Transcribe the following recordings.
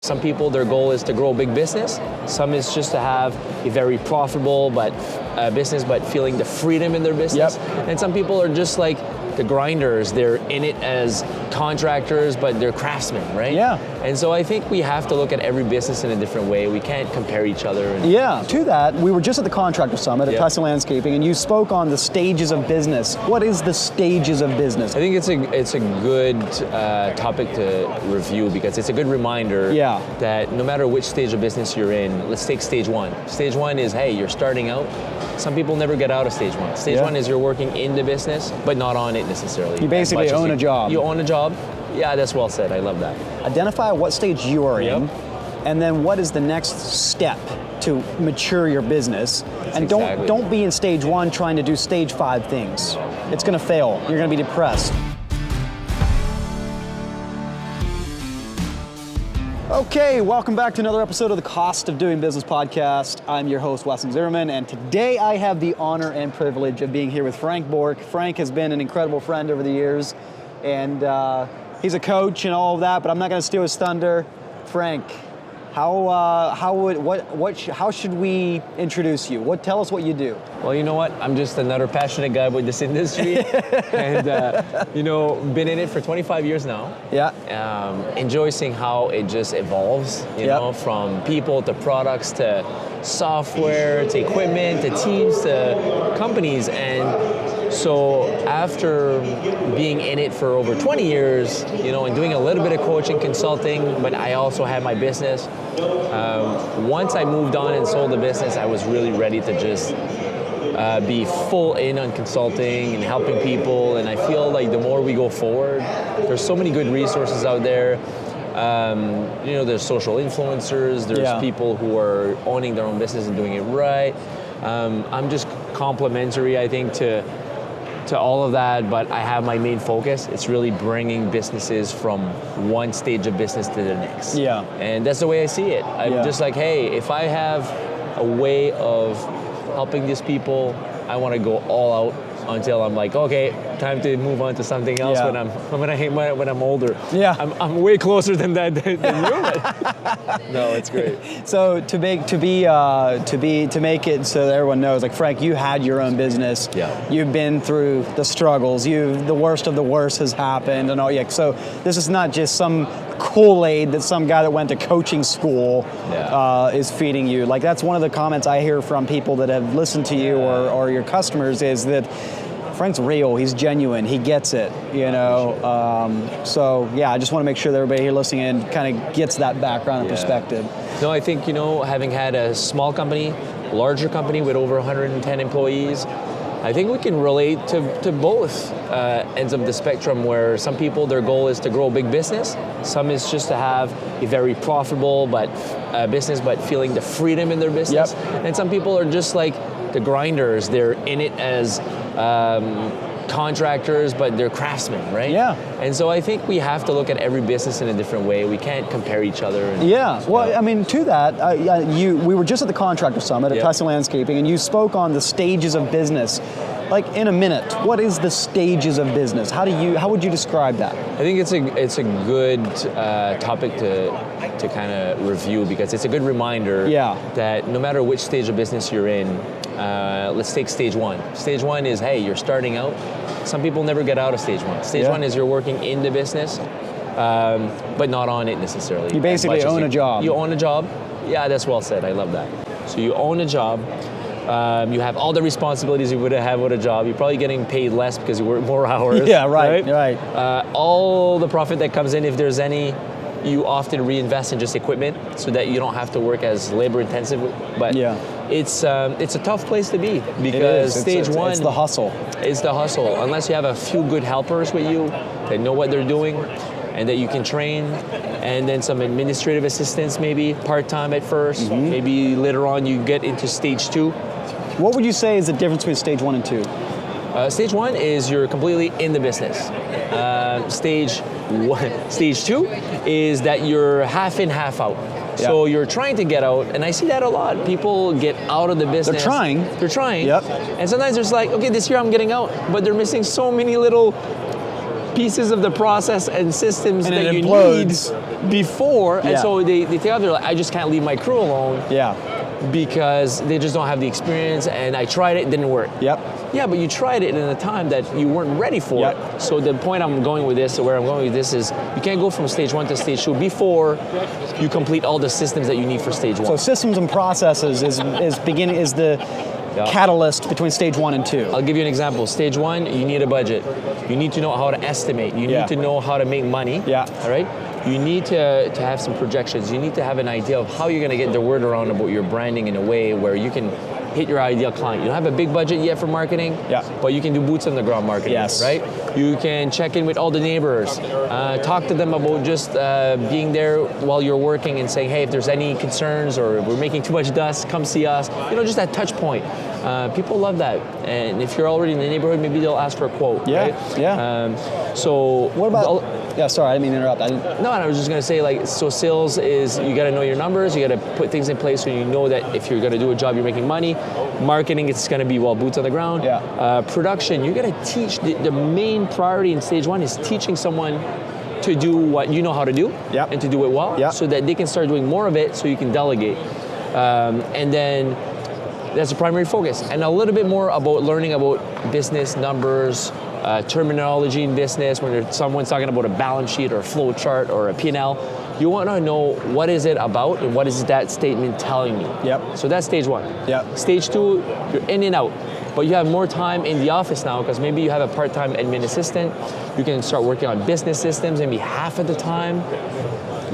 Some people, their goal is to grow a big business. Some is just to have a very profitable business, but feeling the freedom in their business. Yep. And some people are just like the grinders. They're in it as contractors, but they're craftsmen, right? Yeah. And so I think we have to look at every business in a different way. We can't compare each other. Yeah. To that, we were just at the Contractor Summit at Yep. Tyson Landscaping, and you spoke on the stages of business. What is the stages of business? I think it's a good topic to review because it's a good reminder that no matter which stage of business you're in, let's take stage one. Stage one is, hey, you're starting out. Some people never get out of stage one. Stage one is you're working in the business, but not on it necessarily. You basically own a job. You own a job. Yeah, that's well said. I love that. Identify what stage you are in, Yep. and then what is the next step to mature your business. And don't be in stage one trying to do stage 5 things. It's going to fail. You're going to be depressed. Okay, welcome back to another episode of the Cost of Doing Business podcast. I'm your host, Weston Zimmerman, and today I have the honor and privilege of being here with Frank Bourque. Frank has been an incredible friend over the years, and he's a coach and all of that, but I'm not going to steal his thunder. Frank, how should we introduce you? Tell us what you do. Well, you know what? I'm just another passionate guy with this industry, and been in it for 25 years now. Yeah. Enjoy seeing how it just evolves. You know, from people to products to software to equipment to teams to companies, and so after being in it for over 20 years, and doing a little bit of coaching, consulting, but I also had my business. Once I moved on and sold the business, I was really ready to just be full in on consulting and helping people. And I feel like the more we go forward, there's so many good resources out there. There's social influencers, there's people who are owning their own business and doing it right. I'm just complimentary, I think, to all of that, but I have my main focus. It's really bringing businesses from one stage of business to the next. Yeah. And that's the way I see it. I'm just like, hey, if I have a way of helping these people, I want to go all out until I'm like, okay, time to move on to something else when I'm older. Yeah. I'm way closer than that than you. No, it's great. So to make it so that everyone knows, like, Frank, you had your own business. Yeah. You've been through the struggles. The worst of the worst has happened and all. Yeah. So this is not just some Kool-Aid that some guy that went to coaching school is feeding you. Like, that's one of the comments I hear from people that have listened to you or your customers is that Frank's real, he's genuine, he gets it, So I just want to make sure that everybody here listening in kind of gets that background and perspective. No, I think, having had a small company, larger company with over 110 employees, I think we can relate to both ends of the spectrum, where some people, their goal is to grow a big business. Some is just to have a very profitable business, but feeling the freedom in their business. Yep. And some people are just like the grinders. They're in it as contractors, but they're craftsmen, right? Yeah. And so I think we have to look at every business in a different way. We can't compare each other. Well, I mean, to that, we were just at the Contractor Summit at Tyson Landscaping, and you spoke on the stages of business. Like, in a minute, what is the stages of business? How would you describe that? I think it's a good topic to kind of review because it's a good reminder that no matter which stage of business you're in, let's take stage one. Stage one is, hey, you're starting out. Some people never get out of stage one. Stage one is you're working in the business, but not on it necessarily. You basically own a job. You own a job. Yeah, that's well said. I love that. So you own a job. You have all the responsibilities you would have with a job. You're probably getting paid less because you work more hours. Yeah, right. All the profit that comes in, if there's any, you often reinvest in just equipment so that you don't have to work as labor intensive. But it's a tough place to be because stage one, it's the hustle. It's the hustle. Unless you have a few good helpers with you that know what they're doing and that you can train, and then some administrative assistance, maybe part-time at first. Mm-hmm. Maybe later on you get into stage 2. What would you say is the difference between stage 1 and 2? Stage 1 is you're completely in the business. Stage 2 is that you're half in, half out. Yeah. So you're trying to get out, and I see that a lot. People get out of the business. They're trying. Yep. And sometimes there's like, okay, this year I'm getting out, but they're missing so many little pieces of the process and systems And that it you implodes. need before. And Yeah. so they take out, they're like, I just can't leave my crew alone Yeah. because they just don't have the experience, and I tried it, didn't work. Yep. Yeah, but you tried it in a time that you weren't ready for Yep. it. So the point I'm going with this, or where I'm going with this, is you can't go from stage 1 to stage 2 before you complete all the systems that you need for stage 1. So systems and processes is the catalyst between stage 1 and 2. I'll give you an example. Stage 1, you need a budget. You need to know how to estimate. You need to know how to make money. Yeah. All right? You need to have some projections. You need to have an idea of how you're going to get the word around about your branding in a way where you can hit your ideal client. You don't have a big budget yet for marketing, but you can do boots on the ground marketing, right? You can check in with all the neighbors, talk to them about just being there while you're working and saying, hey, if there's any concerns or we're making too much dust, come see us. You know, just that touch point. People love that. And if you're already in the neighborhood, maybe they'll ask for a quote, right? So what about... Yeah, sorry, I didn't mean to interrupt. No, I was just going to say, like, so sales is, you got to know your numbers, you got to put things in place so you know that if you're going to do a job, you're making money. Marketing, it's going to be, well, boots on the ground. Production, you got to teach, the main priority in stage 1 is teaching someone to do what you know how to do and to do it well so that they can start doing more of it so you can delegate. And then that's the primary focus. And a little bit more about learning about business numbers, terminology in business. When someone's talking about a balance sheet or a flow chart or a P&L, you want to know what is it about and what is that statement telling me. So that's stage 1. Stage 2, you're in and out. But you have more time in the office now because maybe you have a part-time admin assistant. You can start working on business systems maybe half of the time.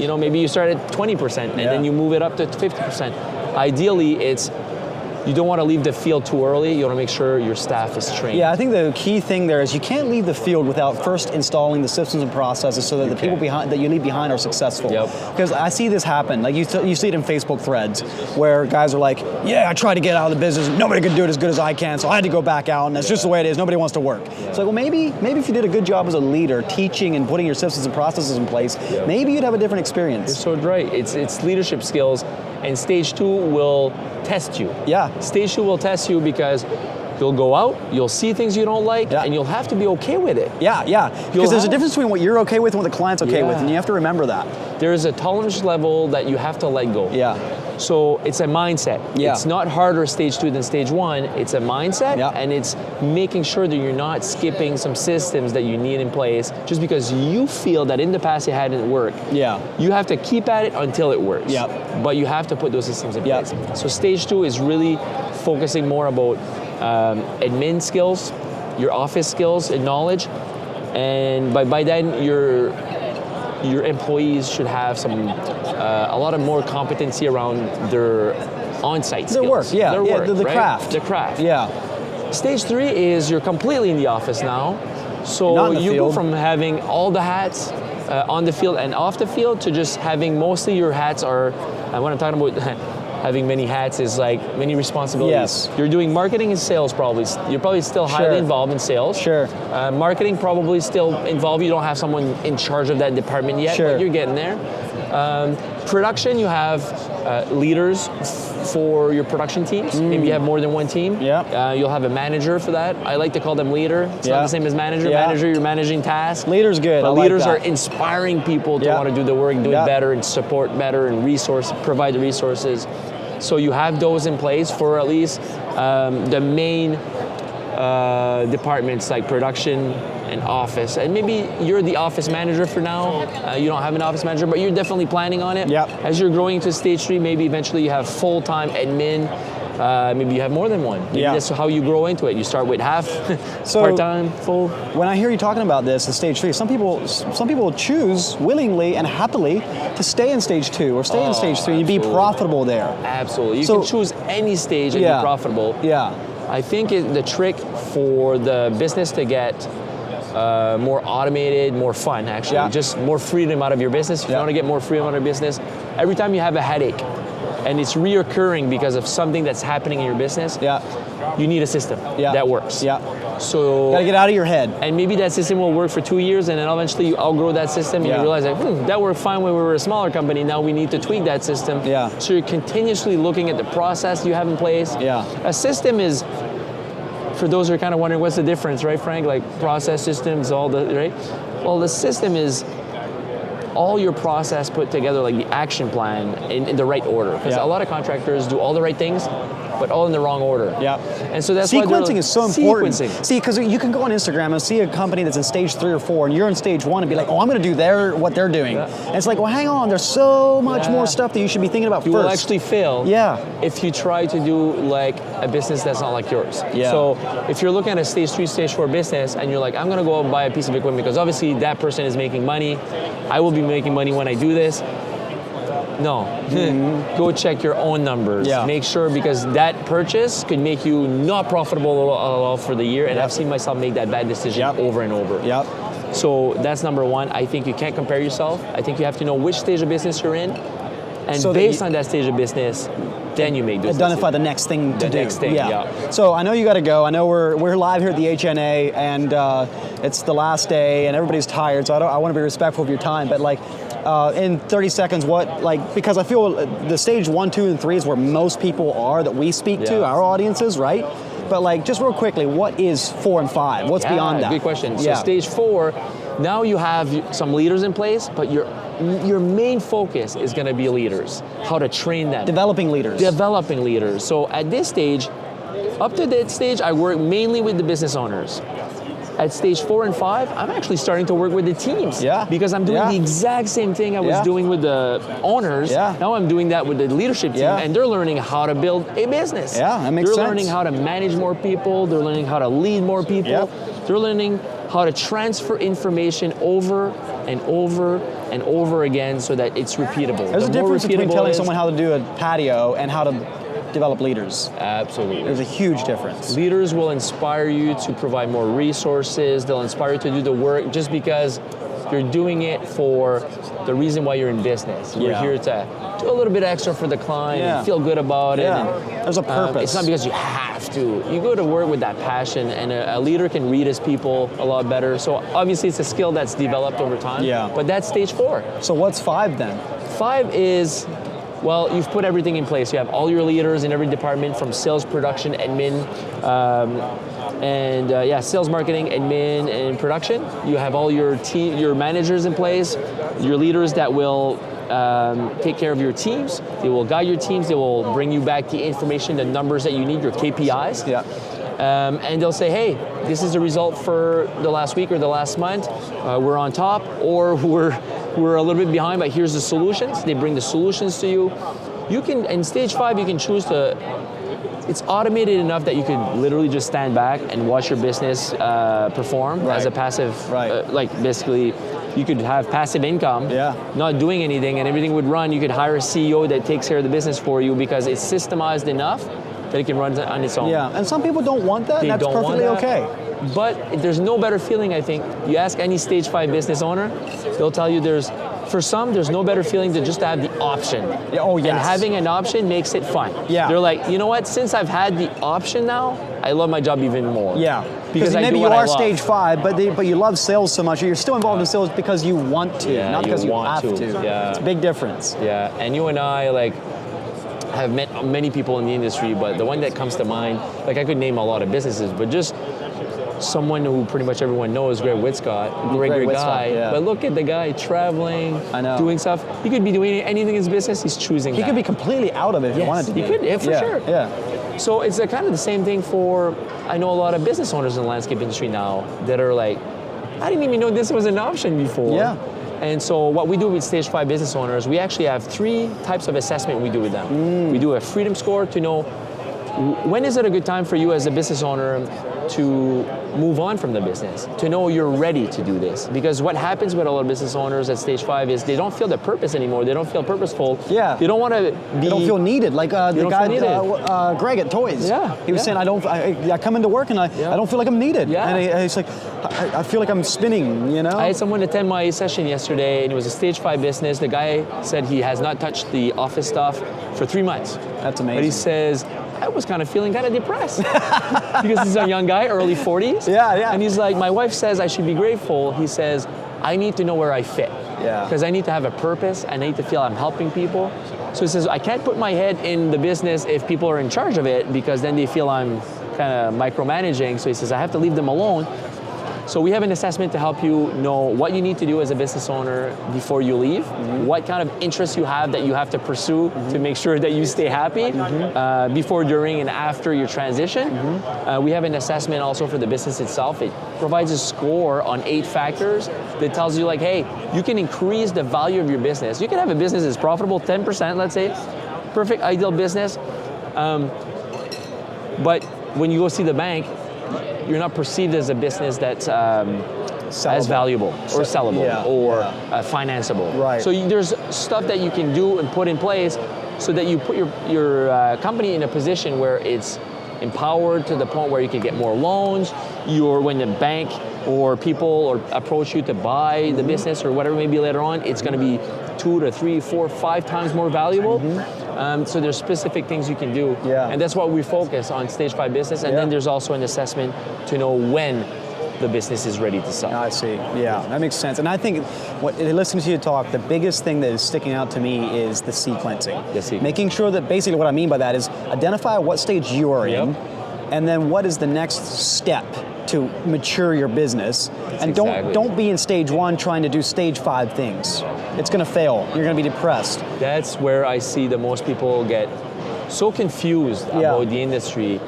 You know, maybe you start at 20% and then you move it up to 50%. Ideally, it's you don't want to leave the field too early. You want to make sure your staff is trained. Yeah, I think the key thing there is you can't leave the field without first installing the systems and processes so that the people behind that you leave behind are successful. Because I see this happen. Like you see it in Facebook threads where guys are like, yeah, I tried to get out of the business. Nobody could do it as good as I can, so I had to go back out, and that's just the way it is. Nobody wants to work. It's like, well, maybe if you did a good job as a leader, teaching and putting your systems and processes in place, maybe you'd have a different experience. You're so right. It's leadership skills. And stage 2 will test you. Stage 2 will test you because you'll go out, you'll see things you don't like, and you'll have to be okay with it. Because there's a difference between what you're okay with and what the client's okay with, and you have to remember that. There's a tolerance level that you have to let go. So it's a mindset. It's not harder stage 2 than stage 1. It's a mindset, and it's making sure that you're not skipping some systems that you need in place just because you feel that in the past it hadn't worked. You have to keep at it until it works. But you have to put those systems in place. So stage 2 is really focusing more about admin skills, your office skills and knowledge, and by then your employees should have a lot of more competency around their on-site skills. Their work, their work, the right? craft. The craft. Stage 3 is you're completely in the office now. So you go from having all the hats on the field and off the field to just having mostly your hats are, and what I'm talking about having many hats is like many responsibilities. You're doing marketing and sales probably. You're probably still highly involved in sales. Marketing probably still involved. You don't have someone in charge of that department yet, but you're getting there. Production, you have leaders for your production teams. Maybe you have more than one team. You'll have a manager for that. I like to call them leader. It's not the same as manager. Manager, you're managing tasks. Leader's good. But leaders are inspiring people to want to do the work, do it better, and support better, and provide the resources. So you have those in place for at least the main departments like production and office. And maybe you're the office manager for now. You don't have an office manager, but you're definitely planning on it. As you're growing to stage 3, maybe eventually you have full-time admin. Maybe you have more than one. Maybe that's how you grow into it. You start with half, part-time, full. When I hear you talking about this in stage 3, some people choose willingly and happily to stay in stage 2 or stay in stage 3 and be profitable there. Absolutely. You can choose any stage and be profitable. I think the trick for the business to get more automated, more fun actually, just more freedom out of your business. If you want to get more freedom out of your business, every time you have a headache, and it's reoccurring because of something that's happening in your business, you need a system that works. So gotta get out of your head. And maybe that system will work for 2 years, and then eventually you outgrow that system, and you realize like, that worked fine when we were a smaller company. Now we need to tweak that system. So you're continuously looking at the process you have in place. A system is, for those who are kind of wondering what's the difference, right, Frank? Like process systems, all the, right? Well, the system is all your process put together, like the action plan, in the right order. Because a lot of contractors do all the right things, but all in the wrong order. Yeah. And so that's sequencing is so important. Sequencing. See, because you can go on Instagram and see a company that's in stage 3 or 4, and you're in stage 1 and be like, oh, I'm going to do what they're doing. Yeah. And it's like, well, hang on, there's so much more stuff that you should be thinking about you first. will actually fail if you try to do like a business that's not like yours. Yeah. So if you're looking at a stage 3, stage 4 business, and you're like, I'm going to go buy a piece of equipment because obviously that person is making money. I will be making money when I do this. No, go check your own numbers. Yeah. Make sure, because that purchase could make you not profitable at all for the year. And I've seen myself make that bad decision over and over. Yep. So that's number one. I think you can't compare yourself. I think you have to know which stage of business you're in. And so based on that stage of business, then you make those identify the next thing to do. The next thing, yeah. So I know you got to go. I know we're live here at the HNA, and it's the last day, and everybody's tired. So I want to be respectful of your time, but like, in 30 seconds, because I feel the stage 1, 2, and 3 is where most people are that we speak to, our audiences, right? But like, just real quickly, what is 4 and 5? What's beyond that? Good question. So stage 4, now you have some leaders in place, but your main focus is going to be leaders, how to train them. Developing leaders. So at this stage, up to that stage, I work mainly with the business owners. At stage 4 and 5, I'm actually starting to work with the teams. Yeah. Because I'm doing the exact same thing I was doing with the owners. Yeah. Now I'm doing that with the leadership team, and they're learning how to build a business. Yeah, that makes sense. They're learning how to manage more people. They're learning how to lead more people. Yep. They're learning how to transfer information over and over and over again so that it's repeatable. There's a difference between telling someone how to do a patio and how to develop leaders. Absolutely. There's a huge difference. Leaders will inspire you to provide more resources. They'll inspire you to do the work just because you're doing it for the reason why you're in business. We're here to do a little bit extra for the client and feel good about it. And, there's a purpose. It's not because you have to. You go to work with that passion, and a leader can read his people a lot better. So obviously it's a skill that's developed over time. Yeah. But that's stage 4. So what's 5 then? 5 is, well, you've put everything in place. You have all your leaders in every department, from sales, production, admin, sales, marketing, admin, and production. You have all your team, your managers in place, your leaders that will take care of your teams. They will guide your teams. They will bring you back the information, the numbers that you need, your KPIs. Yeah. And they'll say, hey, this is the result for the last week or the last month. We're on top, or we're a little bit behind, but here's the solutions. They bring the solutions to you. You can, in stage 5, you can choose to, it's automated enough that you can literally just stand back and watch your business perform as a passive, basically, you could have passive income, not doing anything, and everything would run. You could hire a CEO that takes care of the business for you because it's systemized enough that it can run on its own. Yeah, and some people don't want that, and that's perfectly okay. But there's no better feeling, I think. You ask any stage 5 business owner, they'll tell you there's no better feeling than just to have the option. Oh, yes. And having an option makes it fun. Yeah. They're like, you know what, since I've had the option now, I love my job even more. Yeah. Because maybe you are stage 5, but you love sales so much, or you're still involved in sales because you want to, not because you have to. Yeah. It's a big difference. Yeah, and you and I, have met many people in the industry, but the one that comes to mind, I could name a lot of businesses, but just someone who pretty much everyone knows, Greg Witzcott, great guy. Yeah. But look at the guy traveling, doing stuff. He could be doing anything in his business. He's choosing. He could be completely out of it if he wanted to be. He could, for sure. Yeah. So it's kind of the same thing for. I know a lot of business owners in the landscape industry now that are like, I didn't even know this was an option before. Yeah. And so what we do with stage 5 business owners, we actually have 3 types of assessment we do with them. We do a freedom score to know when is it a good time for you as a business owner to move on from the business, to know you're ready to do this. Because what happens with a lot of business owners at stage 5 is they don't feel the purpose anymore. They don't feel purposeful. Yeah. They don't want to be. They don't feel needed. Like the guy, Greg at Toys. Yeah. He was saying, I come into work and I don't feel like I'm needed. Yeah. And he's like, I feel like I'm spinning, you know? I had someone attend my session yesterday, and it was a stage 5 business. The guy said he has not touched the office stuff for 3 months. That's amazing. But he says, I was kind of feeling kind of depressed because he's a young guy, early 40s. Yeah. And he's like, my wife says I should be grateful. He says, I need to know where I fit. Yeah. Because I need to have a purpose. I need to feel I'm helping people. So he says, I can't put my head in the business if people are in charge of it, because then they feel I'm kind of micromanaging. So he says, I have to leave them alone. So we have an assessment to help you know what you need to do as a business owner before you leave, what kind of interests you have that you have to pursue to make sure that you stay happy before, during, and after your transition. We have an assessment also for the business itself. It provides a score on 8 factors that tells you like, hey, you can increase the value of your business. You can have a business that's profitable 10%, let's say, perfect ideal business, but when you go see the bank, you're not perceived as a business that's as valuable or sellable or financeable. Right. So there's stuff that you can do and put in place so that you put your company in a position where it's empowered to the point where you can get more loans. When the bank or people approach you to buy the business or whatever it may be later on, it's going to be 2 to 3, 4, 5 times more valuable. So there's specific things you can do. And that's what we focus on stage 5 business. And then there's also an assessment to know when the business is ready to sell. I see. Yeah, that makes sense. And I think, listening to you talk, the biggest thing that is sticking out to me is the sequencing. Making sure that basically what I mean by that is identify what stage you are in, and then what is the next step to mature your business. And don't be in stage 1 trying to do stage 5 things. It's going to fail. You're going to be depressed. That's where I see the most people get so confused about the industry.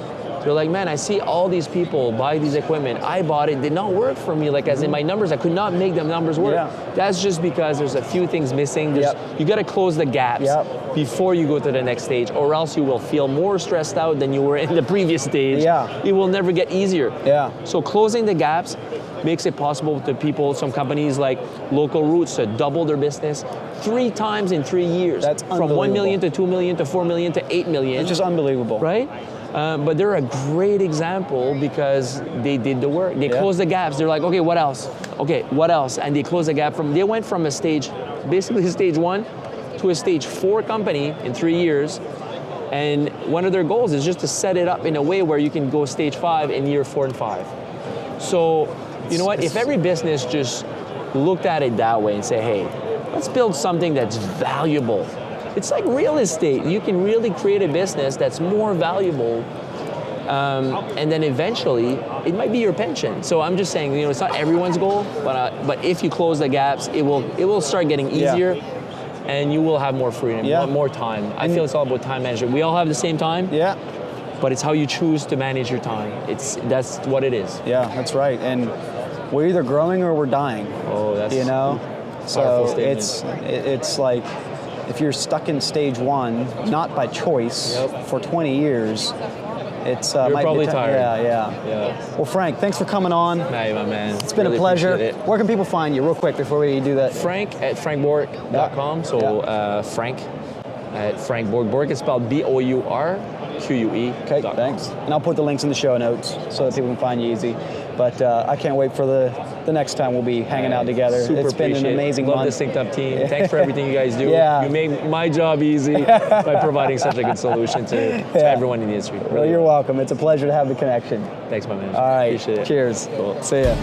They're like, man, I see all these people buy these equipment. I bought it, did not work for me. Like as in my numbers, I could not make the numbers work. That's just because there's a few things missing. You got to close the gaps before you go to the next stage, or else you will feel more stressed out than you were in the previous stage. It will never get easier. So closing the gaps makes it possible to people, some companies like Local Roots, to double their business 3 times in 3 years. That's from 1 million to 2 million to 4 million to 8 million. It's just unbelievable. Right? But they're a great example because they did the work. They closed the gaps. They're like, okay, what else? Okay, what else? And they closed the gap they went from a stage, basically stage 1 to a stage 4 company in 3 years. And one of their goals is just to set it up in a way where you can go stage 5 in year 4 and 5. So, you know what? If every business just looked at it that way and say, hey, let's build something that's valuable. It's like real estate. You can really create a business that's more valuable, and then eventually it might be your pension. So I'm just saying, it's not everyone's goal, but if you close the gaps, it will start getting easier, and you will have more freedom, more time. I feel it's all about time management. We all have the same time. But it's how you choose to manage your time. That's what it is. Yeah, that's right. And we're either growing or we're dying. Oh, that's So it's like, if you're stuck in stage 1, not by choice, for 20 years, it's you're probably tired. Yeah. Well, Frank, thanks for coming on. Hey, my man. It's been a pleasure. Where can people find you, real quick, before we do that? Frank at frankbourque.com. So Frank at Frank Bourque. Bourque is spelled Bourque. Okay, thanks. And I'll put the links in the show notes so that people can find you easy. But I can't wait for the next time we'll be hanging out together. It's been an amazing month. Love the SynkedUP team. Thanks for everything you guys do. You make my job easy by providing such a good solution to everyone in the industry. Well, you're welcome. It's a pleasure to have the connection. Thanks, my man. All right. Appreciate it. Cheers. Cool. See ya.